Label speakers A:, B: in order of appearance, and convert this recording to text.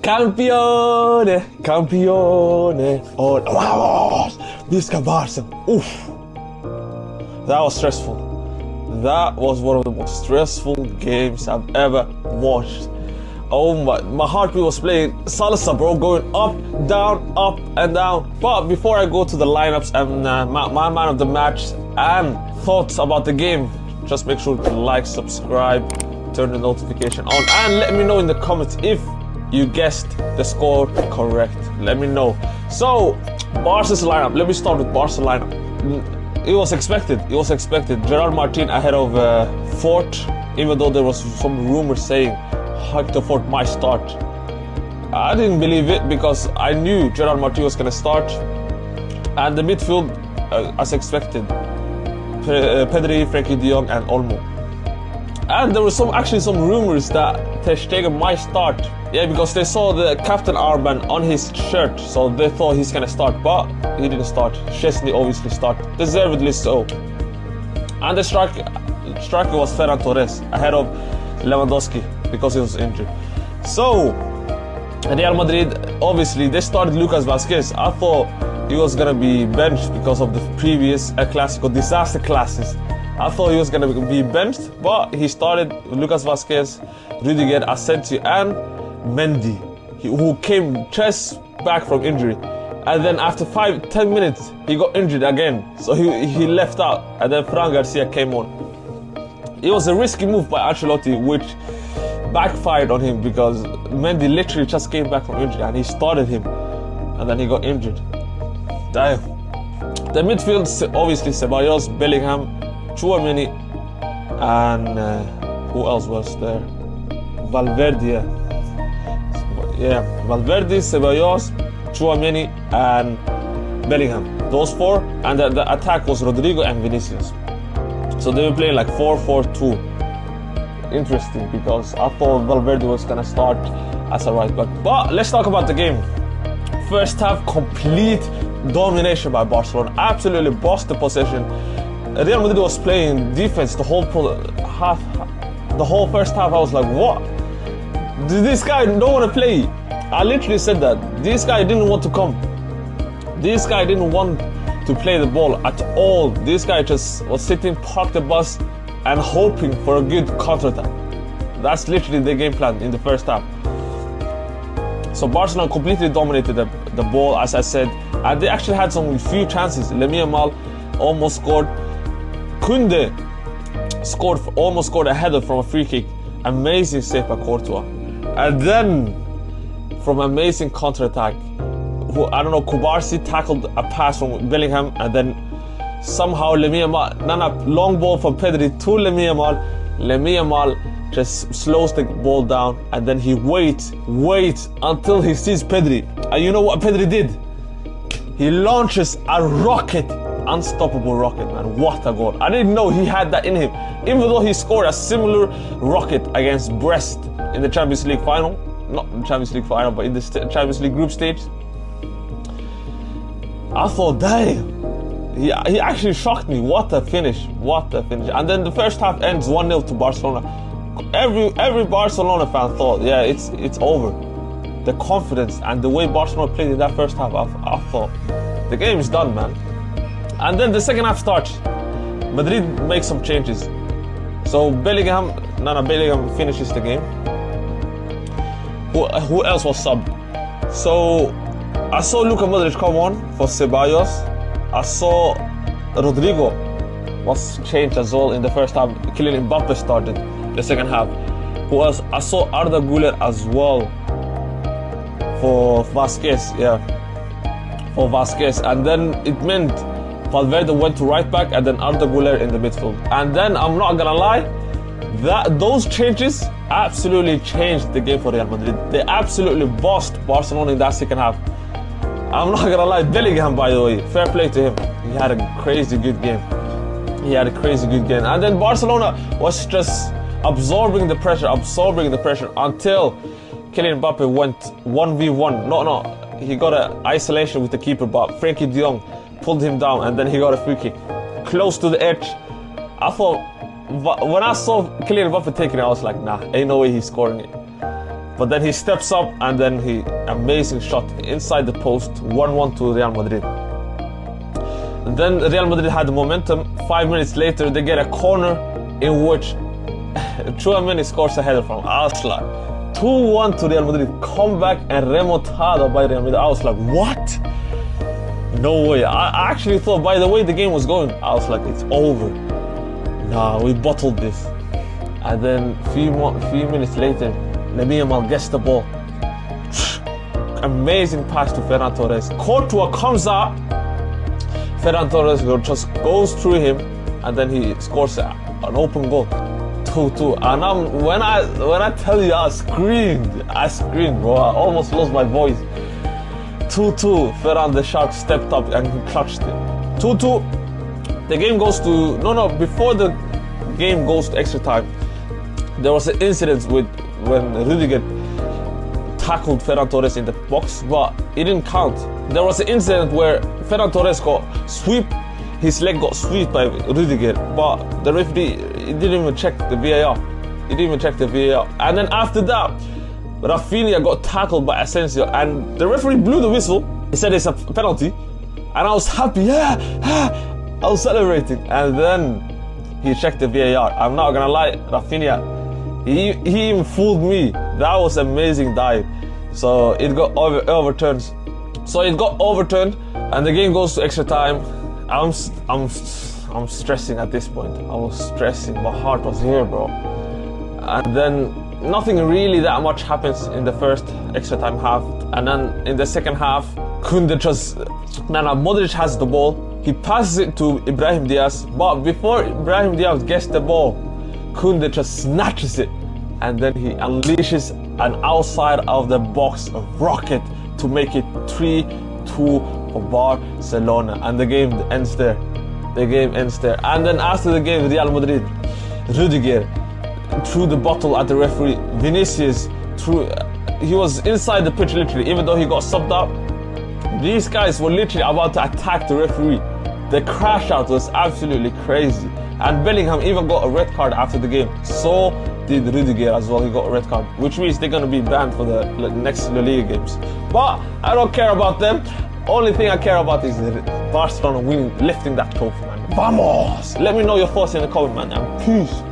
A: Campione, campione. Oh, vamos, Visca Barca. Oof. That was stressful. That was one of the most stressful games I've ever watched. Oh my heartbeat was playing salsa, bro, going up, and down. But before I go to the lineups and my man of the match and thoughts about the game, just make sure to like, subscribe, turn the notification on, and let me know in the comments if you guessed the score correct. Let me know. So, Barca's lineup. Let me start with Barca's lineup. It was expected. Gerard Martin ahead of Fort, even though there was some rumors saying Hector Fort might start. I didn't believe it because I knew Gerard Martin was going to start. And the midfield, as expected, Pedri, Frenkie de Jong and Olmo. And there was actually some rumors that Ter Stegen might start. Yeah, because they saw the captain armband on his shirt, so they thought he's gonna start, but he didn't start. Szczesny obviously started, deservedly so. And the striker was Ferran Torres ahead of Lewandowski because he was injured. So Real Madrid, obviously they started Lucas Vázquez. I thought he was gonna be benched because of the previous El Clasico disaster classes. I thought he was gonna be benched, but he started Lucas Vázquez, Rudiger, Asensio and Mendy, who came just back from injury. And then after 5-10 minutes, he got injured again. So he left out, and then Fran Garcia came on. It was a risky move by Ancelotti, which backfired on him because Mendy literally just came back from injury and he started him. And then he got injured. Damn. The midfield, obviously Ceballos, Bellingham, Tchouaméni, and who else was there? Valverde. Yeah, Valverde, Ceballos, Tchouaméni, and Bellingham. Those four, and the attack was Rodrigo and Vinicius. So they were playing like 4-4-2. Interesting, because I thought Valverde was gonna start as a right back. But let's talk about the game. First half, complete domination by Barcelona. Absolutely bossed the possession. Real Madrid was playing defense the whole half. The whole first half, I was like, what? This guy don't want to play. I literally said that. This guy didn't want to come. This guy didn't want to play the ball at all. This guy just was sitting, parked the bus, and hoping for a good counter-attack. That's literally the game plan in the first half. So Barcelona completely dominated the ball, as I said, and they actually had some few chances. Lamine Yamal almost scored. Kunde almost scored a header from a free kick. Amazing save by Courtois. And then, from amazing counter-attack, I don't know, Kubarsi tackled a pass from Bellingham, and then somehow Lamine Yamal, long ball from Pedri to Lamine Yamal. Lamine Yamal just slows the ball down, and then he waits until he sees Pedri. And you know what Pedri did? He launches a rocket. Unstoppable rocket, man. What a goal. I didn't know he had that in him. Even though he scored a similar rocket against Brest in the Champions League final. Not the Champions League final, but in the Champions League group stage. I thought, damn. He actually shocked me. What a finish. What a finish. And then the first half ends 1-0 to Barcelona. Every Barcelona fan thought, yeah, it's over. The confidence and the way Barcelona played in that first half, I thought, the game is done, man. And then the second half starts. Madrid makes some changes. So Bellingham finishes the game. Who else was subbed? So I saw Luka Modric come on for Ceballos. I saw Rodrigo was changed as well in the first half. Kylian Mbappe started the second half. Who else? I saw Arda Güler as well for Vázquez. Yeah, for Vázquez. And then it meant Valverde went to right back, and then Arda Güler in the midfield. And then, I'm not gonna lie, those changes absolutely changed the game for Real Madrid. They absolutely bossed Barcelona in that second half. I'm not gonna lie, Bellingham, by the way, fair play to him. He had a crazy good game. And then Barcelona was just absorbing the pressure until Kylian Mbappe went 1v1. No, he got an isolation with the keeper, but Frenkie de Jong pulled him down, and then he got a free kick close to the edge. I thought, when I saw Kylian Mbappe taking it, I was like, nah, ain't no way he's scoring it. But then he steps up and then he amazing shot inside the post, 1-1 to Real Madrid. And then Real Madrid had the momentum. 5 minutes later, they get a corner in which Chouameni scores a header from Al-Slack. 2-1 to Real Madrid. Comeback and remontada by Real Madrid. I was like, what? No way. I actually thought by the way the game was going, I was like, it's over. Nah, we bottled this. And then few minutes later, Lamine Yamal gets the ball. Amazing pass to Ferran Torres. Courtois comes out. Ferran Torres just goes through him, and then he scores an open goal. 2-2. And when I tell you, I screamed, bro. I almost lost my voice. 2-2. Ferran the Shark stepped up and he clutched it. 2-2. The game goes to before the game goes to extra time, there was an incident when Rudiger tackled Ferran Torres in the box, but it didn't count. There was an incident where Ferran Torres his leg got swept by Rudiger, but the referee didn't even check the VAR. And then after that, Rafinha got tackled by Asensio, and the referee blew the whistle. He said it's a penalty, and I was happy. I was celebrating. And then he checked the VAR. I'm not gonna lie, Rafinha, he even fooled me. That was amazing dive. So it got overturned. And the game goes to extra time. I'm stressing at this point. I was stressing. My heart was here, bro. And then nothing really that much happens in the first extra time half. And then in the second half, Modric has the ball. He passes it to Ibrahim Diaz. But before Ibrahim Diaz gets the ball, Koundé just snatches it. And then he unleashes an outside of the box rocket to make it 3-2 for Barcelona. And the game ends there. And then after the game, Real Madrid, Rudiger threw the bottle at the referee. Vinicius he was inside the pitch literally, even though he got subbed out. These guys were literally about to attack the referee. The crash out was absolutely crazy. And Bellingham even got a red card after the game. So did Rudiger as well. He got a red card, which means they're going to be banned for the next La Liga games. But I don't care about them. Only thing I care about is Barcelona winning, lifting that trophy, man. Vamos! Let me know your thoughts in the comment, man. And peace.